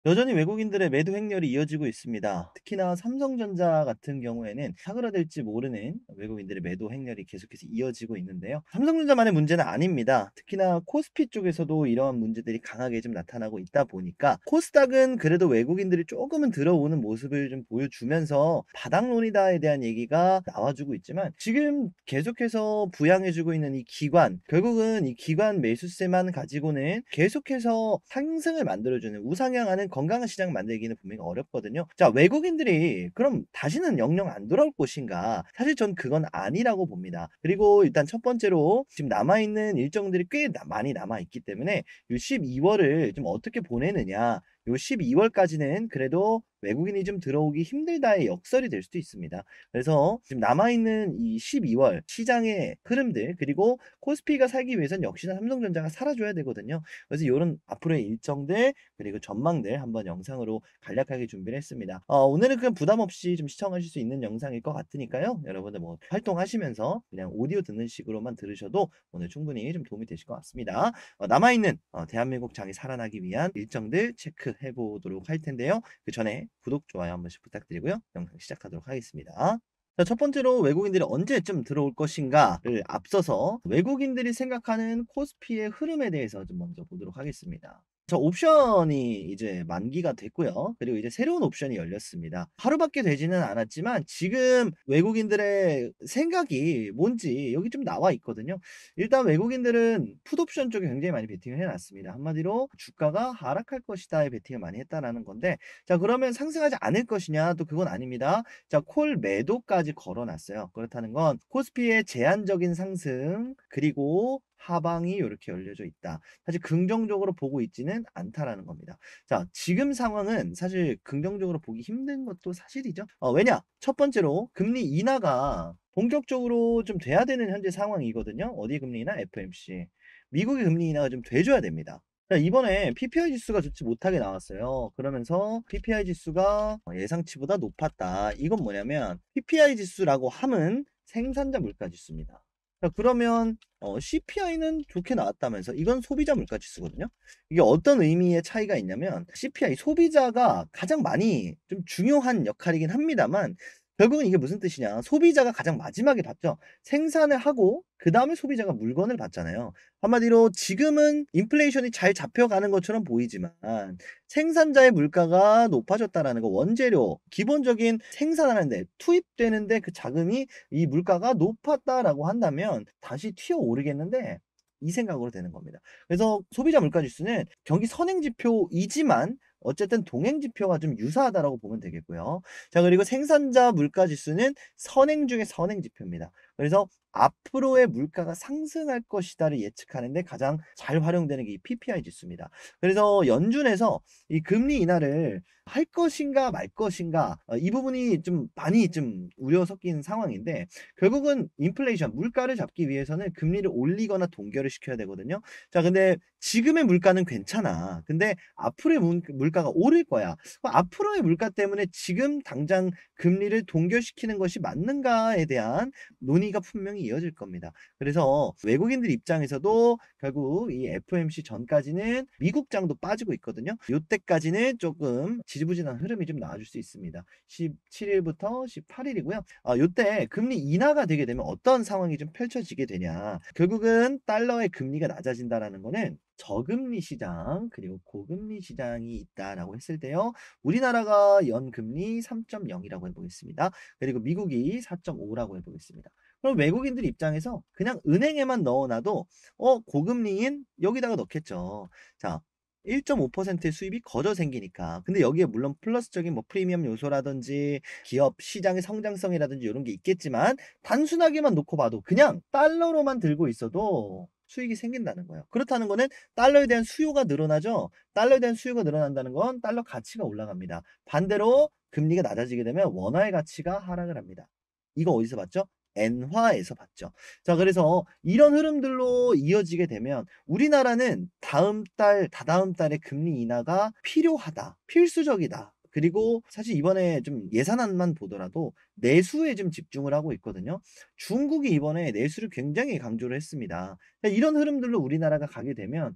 여전히 외국인들의 매도 행렬이 이어지고 있습니다. 특히나 삼성전자 같은 경우에는 사그라들지 모르는 외국인들의 매도 행렬이 계속해서 이어지고 있는데요. 삼성전자만의 문제는 아닙니다. 특히나 코스피 쪽에서도 이러한 문제들이 강하게 좀 나타나고 있다 보니까 코스닥은 그래도 외국인들이 조금은 들어오는 모습을 좀 보여주면서 바닥론이다에 대한 얘기가 나와주고 있지만, 지금 계속해서 부양해주고 있는 이 기관, 결국은 이 기관 매수세만 가지고는 계속해서 상승을 만들어주는 우상향하는 건강한 시장을 만들기는 분명히 어렵거든요. 자, 외국인들이 그럼 다시는 영영 안 돌아올 것인가? 사실 전 그건 아니라고 봅니다. 그리고 일단 첫 번째로 지금 남아있는 일정들이 꽤 많이 남아있기 때문에 이 12월을 좀 어떻게 보내느냐, 요 12월까지는 그래도 외국인이 좀 들어오기 힘들다의 역설이 될 수도 있습니다. 그래서 지금 남아있는 이 12월 시장의 흐름들, 그리고 코스피가 살기 위해선 역시나 삼성전자가 살아줘야 되거든요. 그래서 요런 앞으로의 일정들, 그리고 전망들 한번 영상으로 간략하게 준비를 했습니다. 오늘은 그냥 부담 없이 좀 시청하실 수 있는 영상일 것 같으니까요. 여러분들 뭐 활동하시면서 그냥 오디오 듣는 식으로만 들으셔도 오늘 충분히 좀 도움이 되실 것 같습니다. 남아있는 대한민국 장이 살아나기 위한 일정들 체크해 보도록 할 텐데요. 그 전에 구독, 좋아요 한 번씩 부탁드리고요. 영상 시작하도록 하겠습니다. 자, 첫 번째로 외국인들이 언제쯤 들어올 것인가를 앞서서 외국인들이 생각하는 코스피의 흐름에 대해서 좀 먼저 보도록 하겠습니다. 저 옵션이 이제 만기가 됐고요. 그리고 이제 새로운 옵션이 열렸습니다. 하루밖에 되지는 않았지만 지금 외국인들의 생각이 뭔지 여기 좀 나와 있거든요. 일단 외국인들은 풋옵션 쪽에 굉장히 많이 베팅을 해놨습니다. 한마디로 주가가 하락할 것이다에 베팅을 많이 했다라는 건데, 자, 그러면 상승하지 않을 것이냐? 또 그건 아닙니다. 자, 콜 매도까지 걸어놨어요. 그렇다는 건 코스피의 제한적인 상승, 그리고 하방이 이렇게 열려져 있다. 사실 긍정적으로 보고 있지는 않다라는 겁니다. 자, 지금 상황은 사실 긍정적으로 보기 힘든 것도 사실이죠. 왜냐? 첫 번째로 금리 인하가 본격적으로 좀 돼야 되는 현재 상황이거든요. 어디 금리 인하? FMC. 미국의 금리 인하가 좀 돼줘야 됩니다. 자, 이번에 PPI 지수가 좋지 못하게 나왔어요. 그러면서 PPI 지수가 예상치보다 높았다. 이건 뭐냐면 PPI 지수라고 함은 생산자 물가 지수입니다. 자, 그러면 CPI는 좋게 나왔다면서, 이건 소비자 물가 지수거든요. 이게 어떤 의미의 차이가 있냐면, CPI 소비자가 가장 많이 좀 중요한 역할이긴 합니다만, 결국은 이게 무슨 뜻이냐, 소비자가 가장 마지막에 받죠. 생산을 하고 그 다음에 소비자가 물건을 받잖아요. 한마디로 지금은 인플레이션이 잘 잡혀가는 것처럼 보이지만 생산자의 물가가 높아졌다라는 거, 원재료 기본적인 생산하는데 투입되는데 그 자금이, 이 물가가 높았다라고 한다면 다시 튀어오르겠는데, 이 생각으로 되는 겁니다. 그래서 소비자 물가 지수는 경기 선행 지표이지만 어쨌든 동행 지표가 좀 유사하다라고 보면 되겠고요. 자, 그리고 생산자 물가 지수는 선행 중에 선행 지표입니다. 그래서 앞으로의 물가가 상승할 것이다를 예측하는데 가장 잘 활용되는 게 이 PPI 지수입니다. 그래서 연준에서 이 금리 인하를 할 것인가 말 것인가, 이 부분이 좀 많이 좀 우려 섞인 상황인데, 결국은 인플레이션 물가를 잡기 위해서는 금리를 올리거나 동결을 시켜야 되거든요. 자, 근데 지금의 물가는 괜찮아. 근데 앞으로의 물가가 오를 거야. 그럼 앞으로의 물가 때문에 지금 당장 금리를 동결시키는 것이 맞는가에 대한 논의가 분명히 이어질 겁니다. 그래서 외국인들 입장에서도 결국 이 FOMC 전까지는 미국장도 빠지고 있거든요. 요때까지는 조금 지지부진한 흐름이 좀 나와줄 수 있습니다. 17일부터 18일이고요. 요때 금리 인하가 되게 되면 어떤 상황이 좀 펼쳐지게 되냐. 결국은 달러의 금리가 낮아진다라는 거는 저금리 시장, 그리고 고금리 시장이 있다라고 했을 때요. 우리나라가 연금리 3.0이라고 해보겠습니다. 그리고 미국이 4.5라고 해보겠습니다. 그럼 외국인들 입장에서 그냥 은행에만 넣어놔도 고금리인 여기다가 넣겠죠. 자, 1.5%의 수입이 거저 생기니까. 근데 여기에 물론 플러스적인 뭐 프리미엄 요소라든지 기업 시장의 성장성이라든지 이런 게 있겠지만, 단순하게만 놓고 봐도 그냥 달러로만 들고 있어도 수익이 생긴다는 거예요. 그렇다는 거는 달러에 대한 수요가 늘어나죠. 달러에 대한 수요가 늘어난다는 건 달러 가치가 올라갑니다. 반대로 금리가 낮아지게 되면 원화의 가치가 하락을 합니다. 이거 어디서 봤죠? 엔화에서 봤죠. 자, 그래서 이런 흐름들로 이어지게 되면 우리나라는 다음 달, 다다음 달에 금리 인하가 필요하다, 필수적이다. 그리고 사실 이번에 좀 예산안만 보더라도 내수에 좀 집중을 하고 있거든요. 중국이 이번에 내수를 굉장히 강조를 했습니다. 이런 흐름들로 우리나라가 가게 되면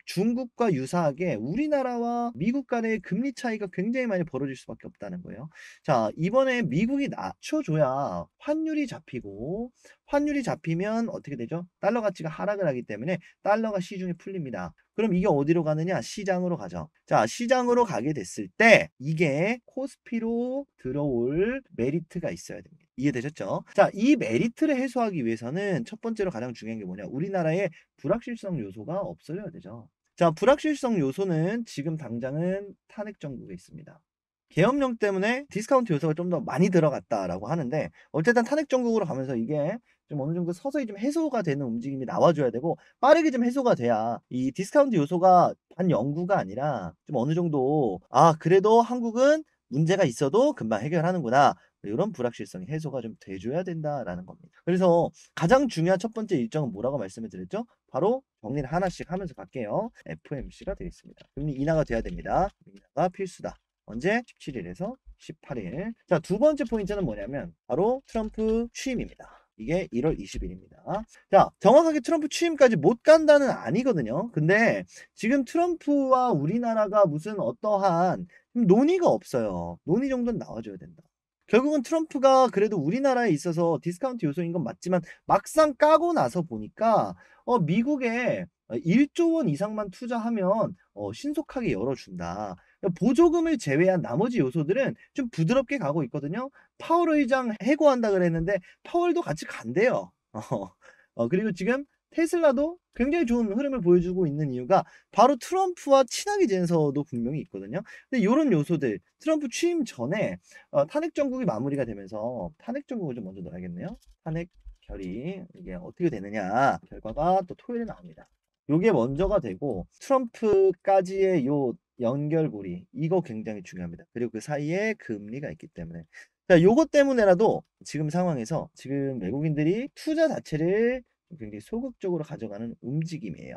중국과 유사하게 우리나라와 미국 간의 금리 차이가 굉장히 많이 벌어질 수밖에 없다는 거예요. 자, 이번에 미국이 낮춰줘야 환율이 잡히고, 환율이 잡히면 어떻게 되죠? 달러 가치가 하락을 하기 때문에 달러가 시중에 풀립니다. 그럼 이게 어디로 가느냐? 시장으로 가죠. 자, 시장으로 가게 됐을 때 이게 코스피로 들어올 메리트가 있어야 됩니다. 이해되셨죠? 자, 이 메리트를 해소하기 위해서는 첫 번째로 가장 중요한 게 뭐냐? 우리나라의 불확실성 요소가 없어져야 되죠. 자, 불확실성 요소는 지금 당장은 탄핵 정국에 있습니다. 계엄령 때문에 디스카운트 요소가 좀 더 많이 들어갔다라고 하는데, 어쨌든 탄핵 정국으로 가면서 이게 좀 어느 정도 서서히 좀 해소가 되는 움직임이 나와줘야 되고, 빠르게 좀 해소가 돼야 이 디스카운트 요소가 반영구가 아니라 좀 어느 정도, 아, 그래도 한국은 문제가 있어도 금방 해결하는구나, 이런 불확실성이 해소가 좀 돼줘야 된다라는 겁니다. 그래서 가장 중요한 첫 번째 일정은 뭐라고 말씀을 드렸죠? 바로 정리를 하나씩 하면서 갈게요. FOMC가 되겠습니다. 금리 인하가 돼야 됩니다. 금리 인하가 필수다. 언제? 17일에서 18일. 자, 두 번째 포인트는 뭐냐면 바로 트럼프 취임입니다. 이게 1월 20일입니다. 자, 정확하게 트럼프 취임까지 못 간다는 아니거든요. 근데 지금 트럼프와 우리나라가 무슨 어떠한 논의가 없어요. 논의 정도는 나와줘야 된다. 결국은 트럼프가 그래도 우리나라에 있어서 디스카운트 요소인 건 맞지만 막상 까고 나서 보니까 미국에 1조 원 이상만 투자하면 신속하게 열어준다. 보조금을 제외한 나머지 요소들은 좀 부드럽게 가고 있거든요. 파월 의장 해고한다 그랬는데 파월도 같이 간대요. 그리고 지금 테슬라도 굉장히 좋은 흐름을 보여주고 있는 이유가 바로 트럼프와 친하게 지내서도 분명히 있거든요. 근데 요런 요소들 트럼프 취임 전에 탄핵 정국이 마무리가 되면서 탄핵 정국을 좀 먼저 넣어야겠네요. 탄핵 결의 이게 어떻게 되느냐 결과가 또 토요일에 나옵니다. 요게 먼저가 되고 트럼프까지의 요 연결고리 이거 굉장히 중요합니다. 그리고 그 사이에 금리가 있기 때문에 자 요것 때문에라도 지금 상황에서 지금 외국인들이 투자 자체를 굉장히 소극적으로 가져가는 움직임이에요.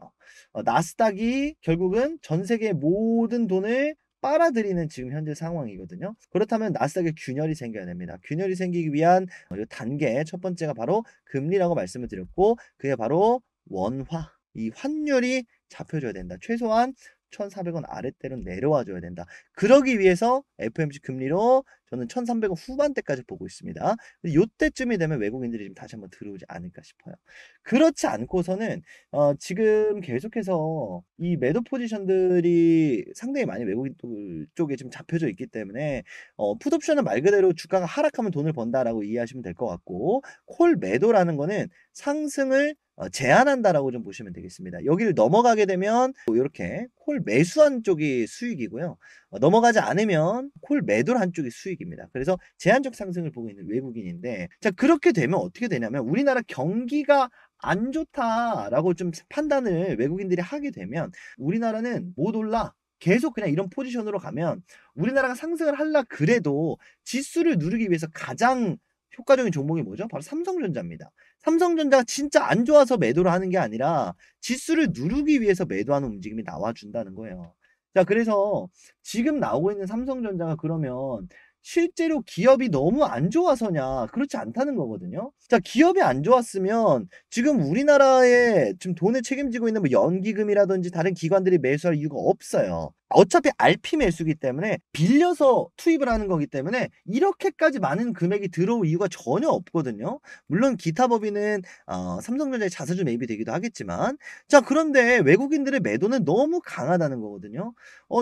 나스닥이 결국은 전 세계 모든 돈을 빨아들이는 지금 현재 상황이거든요. 그렇다면 나스닥에 균열이 생겨야 됩니다. 균열이 생기기 위한 이 단계 첫 번째가 바로 금리라고 말씀을 드렸고 그게 바로 원화 이 환율이 잡혀줘야 된다. 최소한 1,400원 아랫대로 내려와 줘야 된다. 그러기 위해서 FOMC 금리로 저는 1,300원 후반대까지 보고 있습니다. 요때쯤이 되면 외국인들이 지금 다시 한번 들어오지 않을까 싶어요. 그렇지 않고서는 지금 계속해서 이 매도 포지션들이 상당히 많이 외국인 쪽에 지금 잡혀져 있기 때문에 풋옵션은 말 그대로 주가가 하락하면 돈을 번다라고 이해하시면 될 것 같고 콜 매도라는 거는 상승을 제한한다라고 좀 보시면 되겠습니다. 여기를 넘어가게 되면 이렇게 콜 매수한 쪽이 수익이고요. 넘어가지 않으면 콜 매도를 한 쪽이 수익입니다. 그래서 제한적 상승을 보고 있는 외국인인데 자 그렇게 되면 어떻게 되냐면 우리나라 경기가 안 좋다라고 좀 판단을 외국인들이 하게 되면 우리나라는 못 올라. 계속 그냥 이런 포지션으로 가면 우리나라가 상승을 하려 그래도 지수를 누르기 위해서 가장 효과적인 종목이 뭐죠? 바로 삼성전자입니다. 삼성전자가 진짜 안 좋아서 매도를 하는 게 아니라 지수를 누르기 위해서 매도하는 움직임이 나와준다는 거예요. 자, 그래서 지금 나오고 있는 삼성전자가 그러면 실제로 기업이 너무 안 좋아서냐? 그렇지 않다는 거거든요. 자, 기업이 안 좋았으면 지금 우리나라에 지금 돈을 책임지고 있는 뭐 연기금이라든지 다른 기관들이 매수할 이유가 없어요. 어차피 RP 매수기 때문에 빌려서 투입을 하는 거기 때문에 이렇게까지 많은 금액이 들어올 이유가 전혀 없거든요. 물론 기타 법인은 삼성전자의 자사주 매입이 되기도 하겠지만 자 그런데 외국인들의 매도는 너무 강하다는 거거든요.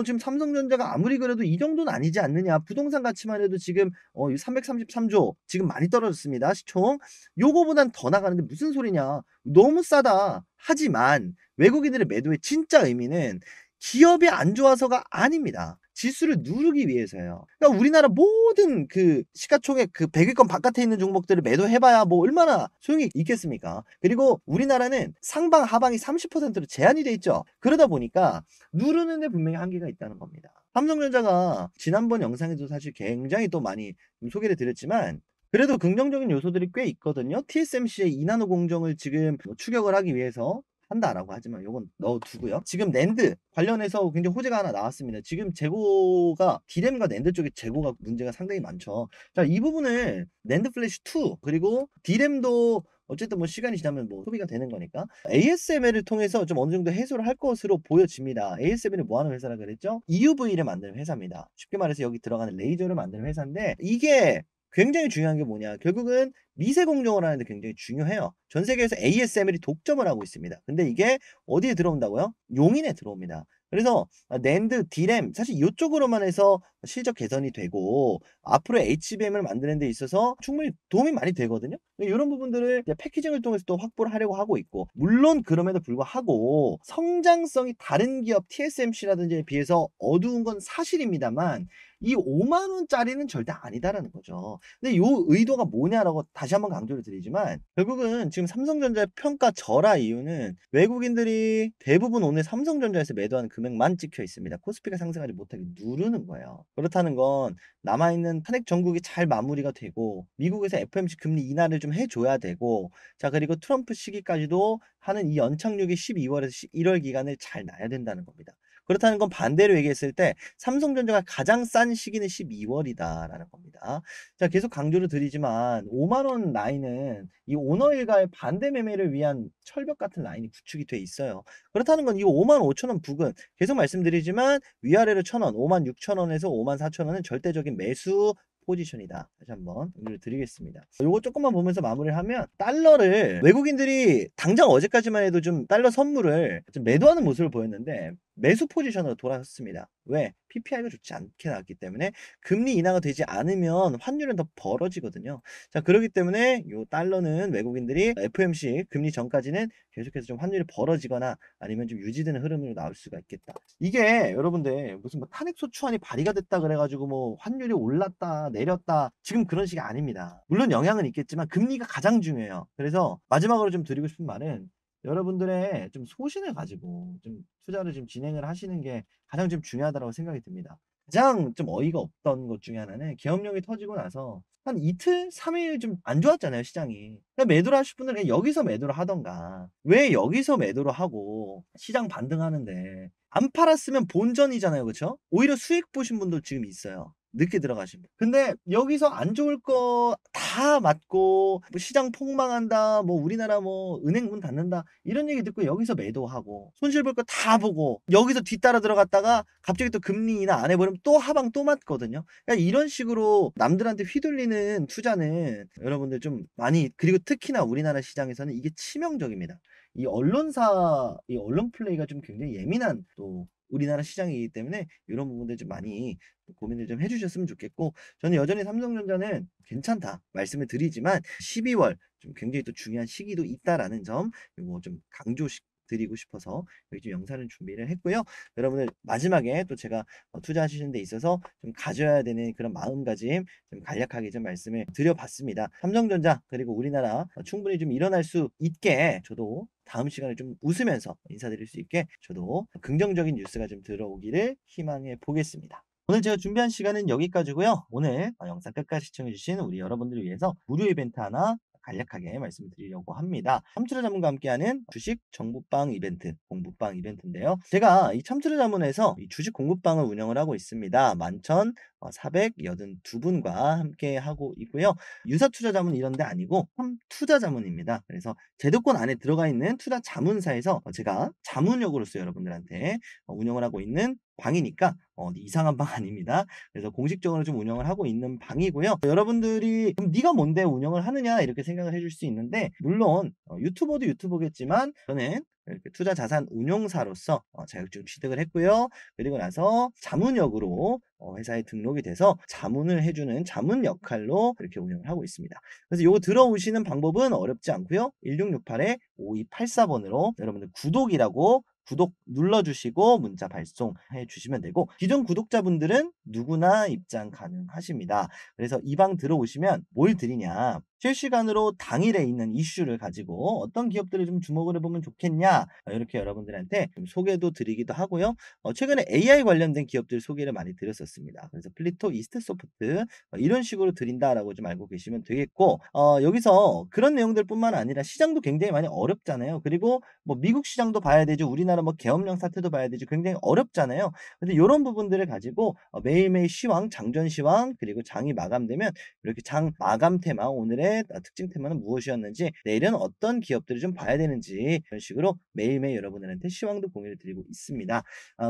지금 삼성전자가 아무리 그래도 이 정도는 아니지 않느냐. 부동산 가치만 해도 지금 333조 지금 많이 떨어졌습니다. 시총. 요거보단 더 나가는데 무슨 소리냐. 너무 싸다. 하지만 외국인들의 매도의 진짜 의미는 기업이 안 좋아서가 아닙니다. 지수를 누르기 위해서요. 그러니까 우리나라 모든 그 시가총액 그 100위권 바깥에 있는 종목들을 매도해봐야 뭐 얼마나 소용이 있겠습니까? 그리고 우리나라는 상방 하방이 30%로 제한이 돼 있죠. 그러다 보니까 누르는데 분명히 한계가 있다는 겁니다. 삼성전자가 지난번 영상에도 사실 굉장히 또 많이 소개를 드렸지만 그래도 긍정적인 요소들이 꽤 있거든요. TSMC의 2나노 공정을 지금 추격을 하기 위해서 한다라고 하지만 요건 넣어두고요. 지금 낸드 관련해서 굉장히 호재가 하나 나왔습니다. 지금 재고가 D램과 낸드 쪽에 재고가 문제가 상당히 많죠. 자, 이 부분을 낸드 플래시 2 그리고 D램도 어쨌든 뭐 시간이 지나면 뭐 소비가 되는 거니까. ASML을 통해서 좀 어느 정도 해소를 할 것으로 보여집니다. ASML이 뭐 하는 회사라 그랬죠? EUV를 만드는 회사입니다. 쉽게 말해서 여기 들어가는 레이저를 만드는 회사인데, 이게 굉장히 중요한 게 뭐냐, 결국은 미세 공정을 하는데 굉장히 중요해요. 전 세계에서 ASML이 독점을 하고 있습니다. 근데 이게 어디에 들어온다고요? 용인에 들어옵니다. 그래서 낸드, D램 사실 이쪽으로만 해서 실적 개선이 되고 앞으로 HBM을 만드는 데 있어서 충분히 도움이 많이 되거든요. 이런 부분들을 이제 패키징을 통해서 또 확보를 하려고 하고 있고, 물론 그럼에도 불구하고 성장성이 다른 기업 TSMC라든지에 비해서 어두운 건 사실입니다만, 이 5만 원짜리는 절대 아니다라는 거죠. 근데 요 의도가 뭐냐라고 다시 한번 강조를 드리지만, 결국은 지금 삼성전자의 평가 절하 이유는 외국인들이 대부분 오늘 삼성전자에서 매도하는 금액만 찍혀 있습니다. 코스피가 상승하지 못하게 누르는 거예요. 그렇다는 건 남아있는 탄핵 정국이 잘 마무리가 되고, 미국에서 FOMC 금리 인하를 좀 해줘야 되고, 자, 그리고 트럼프 시기까지도 하는 이 연착륙이 12월에서 1월 기간을 잘 놔야 된다는 겁니다. 그렇다는 건 반대로 얘기했을 때 삼성전자가 가장 싼 시기는 12월이다라는 겁니다. 자, 계속 강조를 드리지만 5만 원 라인은 이 오너 일가의 반대 매매를 위한 철벽 같은 라인이 구축이 돼 있어요. 그렇다는 건 이 5만 5천 원 부근, 계속 말씀드리지만 위아래로 1,000원, 5만 6천 원에서 5만 4천 원은 절대적인 매수 포지션이다. 다시 한번 공유를 드리겠습니다. 요거 조금만 보면서 마무리를 하면, 달러를 외국인들이 당장 어제까지만 해도 좀 달러 선물을 좀 매도하는 모습을 보였는데 매수 포지션으로 돌아섰습니다. 왜? PPI가 좋지 않게 나왔기 때문에. 금리 인하가 되지 않으면 환율은 더 벌어지거든요. 자, 그렇기 때문에 요 달러는 외국인들이 FOMC 금리 전까지는 계속해서 좀 환율이 벌어지거나 아니면 좀 유지되는 흐름으로 나올 수가 있겠다. 이게 여러분들 무슨 뭐 탄핵 소추안이 발의가 됐다 그래가지고 뭐 환율이 올랐다 내렸다, 지금 그런 식이 아닙니다. 물론 영향은 있겠지만 금리가 가장 중요해요. 그래서 마지막으로 좀 드리고 싶은 말은, 여러분들의 좀 소신을 가지고 좀 투자를 좀 진행을 하시는 게 가장 좀 중요하다고 생각이 듭니다. 가장 좀 어이가 없던 것 중에 하나는, 계엄령이 터지고 나서 한 이틀, 3일 좀 안 좋았잖아요, 시장이. 그냥 매도를 하실 분들은 그냥 여기서 매도를 하던가. 왜 여기서 매도를 하고 시장 반등하는데 안 팔았으면 본전이잖아요, 그쵸? 오히려 수익 보신 분도 지금 있어요. 늦게 들어가신 분. 근데 여기서 안 좋을 거 다 맞고 뭐 시장 폭망한다, 뭐 우리나라 뭐 은행 문 닫는다, 이런 얘기 듣고 여기서 매도하고 손실 볼 거 다 보고 여기서 뒤따라 들어갔다가 갑자기 또 금리 인하 안 해버리면 또 하방 또 맞거든요. 그러니까 이런 식으로 남들한테 휘둘리는 투자는 여러분들 좀 많이, 그리고 특히나 우리나라 시장에서는 이게 치명적입니다. 이 언론사, 이 언론 플레이가 좀 굉장히 예민한 또 우리나라 시장이기 때문에 이런 부분들 좀 많이 고민을 좀 해주셨으면 좋겠고, 저는 여전히 삼성전자는 괜찮다 말씀을 드리지만 12월 좀 굉장히 또 중요한 시기도 있다라는 점, 이거 좀 강조 드리고 싶어서 여기 좀 영상을 준비를 했고요. 여러분들 마지막에 또 제가 투자하시는 데 있어서 좀 가져야 되는 그런 마음가짐 좀 간략하게 좀 말씀을 드려봤습니다. 삼성전자 그리고 우리나라 충분히 좀 일어날 수 있게, 저도 다음 시간에 좀 웃으면서 인사드릴 수 있게 저도 긍정적인 뉴스가 좀 들어오기를 희망해 보겠습니다. 오늘 제가 준비한 시간은 여기까지고요. 오늘 영상 끝까지 시청해주신 우리 여러분들을 위해서 무료 이벤트 하나 간략하게 말씀드리려고 합니다. 참투자 자문과 함께하는 주식 정보방 이벤트, 공부방 이벤트인데요. 제가 이 참투자 자문에서 이 주식 공부방을 운영을 하고 있습니다. 11,482분과 함께 하고 있고요. 유사 투자 자문 이런 데 아니고 참투자 자문입니다. 그래서 제도권 안에 들어가 있는 투자 자문사에서 제가 자문역으로서 여러분들한테 운영을 하고 있는 방이니까 이상한 방 아닙니다. 그래서 공식적으로 좀 운영을 하고 있는 방이고요. 여러분들이 그럼 네가 뭔데 운영을 하느냐 이렇게 생각을 해줄 수 있는데, 물론 유튜버도 유튜버겠지만 저는 이렇게 투자 자산 운용사로서 자격증 취득을 했고요. 그리고 나서 자문역으로 회사에 등록이 돼서 자문을 해주는 자문 역할로 이렇게 운영을 하고 있습니다. 그래서 요거 들어오시는 방법은 어렵지 않고요. 1668-5284번으로 여러분들 구독이라고 구독 눌러주시고 문자 발송해 주시면 되고, 기존 구독자분들은 누구나 입장 가능하십니다. 그래서 이 방 들어오시면 뭘 드리냐, 실시간으로 당일에 있는 이슈를 가지고 어떤 기업들을 좀 주목을 해보면 좋겠냐, 이렇게 여러분들한테 좀 소개도 드리기도 하고요. 최근에 AI 관련된 기업들 소개를 많이 드렸었습니다. 그래서 플리토, 이스트소프트 이런 식으로 드린다라고 좀 알고 계시면 되겠고, 여기서 그런 내용들 뿐만 아니라 시장도 굉장히 많이 어렵잖아요. 그리고 뭐 미국 시장도 봐야 되죠. 우리나라 우리나라 뭐 계엄령 사태도 봐야 되지 굉장히 어렵잖아요. 근데 요런 부분들을 가지고 매일매일 시황, 장전 시황 그리고 장이 마감되면 이렇게 장 마감 테마 오늘의 특징 테마는 무엇이었는지 내일은 어떤 기업들을 좀 봐야 되는지 이런 식으로 매일매일 여러분들한테 시황도 공유를 드리고 있습니다.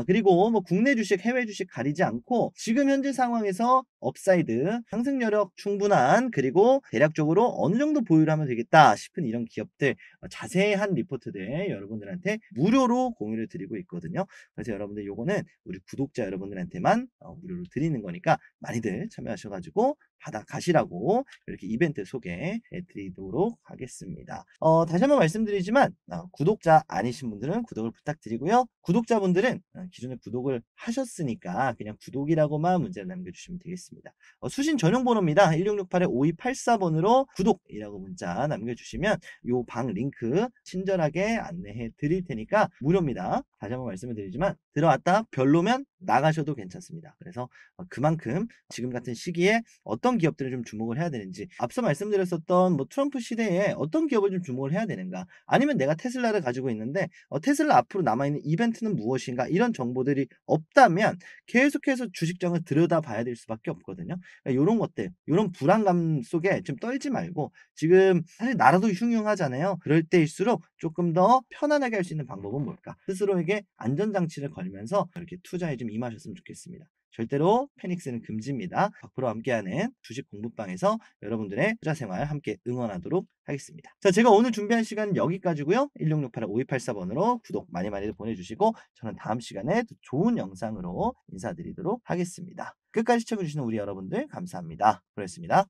그리고 뭐 국내 주식, 해외 주식 가리지 않고 지금 현재 상황에서 업사이드, 상승 여력 충분한 그리고 대략적으로 어느 정도 보유를 하면 되겠다 싶은 이런 기업들 자세한 리포트들 여러분들한테 무료로 공유를 드리고 있거든요. 그래서 여러분들 요거는 우리 구독자 여러분들한테만 무료로 드리는 거니까 많이들 참여하셔 가지고 받아 가시라고 이렇게 이벤트 소개해 드리도록 하겠습니다. 다시 한번 말씀드리지만 구독자 아니신 분들은 구독을 부탁드리고요. 구독자분들은 기존에 구독을 하셨으니까 그냥 구독이라고만 문자를 남겨주시면 되겠습니다. 수신 전용 번호입니다. 1668-5284번으로 구독이라고 문자 남겨주시면 요 방 링크 친절하게 안내해 드릴 테니까 무료입니다. 다시 한번 말씀을 드리지만 들어왔다 별로면 나가셔도 괜찮습니다. 그래서 그만큼 지금 같은 시기에 어떤 기업들을 좀 주목을 해야 되는지 앞서 말씀드렸었던 뭐 트럼프 시대에 어떤 기업을 좀 주목을 해야 되는가 아니면 내가 테슬라를 가지고 있는데 테슬라 앞으로 남아있는 이벤트는 무엇인가 이런 정보들이 없다면 계속해서 주식장을 들여다봐야 될 수밖에 없거든요. 그러니까 요런 것들 요런 불안감 속에 좀 떨지 말고 지금 사실 나라도 흉흉하잖아요. 그럴 때일수록 조금 더 편안하게 할 수 있는 방법은 뭘까? 스스로에게 안전장치를 걸면서 이렇게 투자에 좀 임하셨으면 좋겠습니다. 절대로 패닉스는 금지입니다. 박프로와 함께하는 주식 공부방에서 여러분들의 투자 생활 함께 응원하도록 하겠습니다. 자, 제가 오늘 준비한 시간은 여기까지고요. 1668-5284번으로 구독 많이 보내주시고 저는 다음 시간에 또 좋은 영상으로 인사드리도록 하겠습니다. 끝까지 시청해주시는 우리 여러분들 감사합니다. 그렇습니다.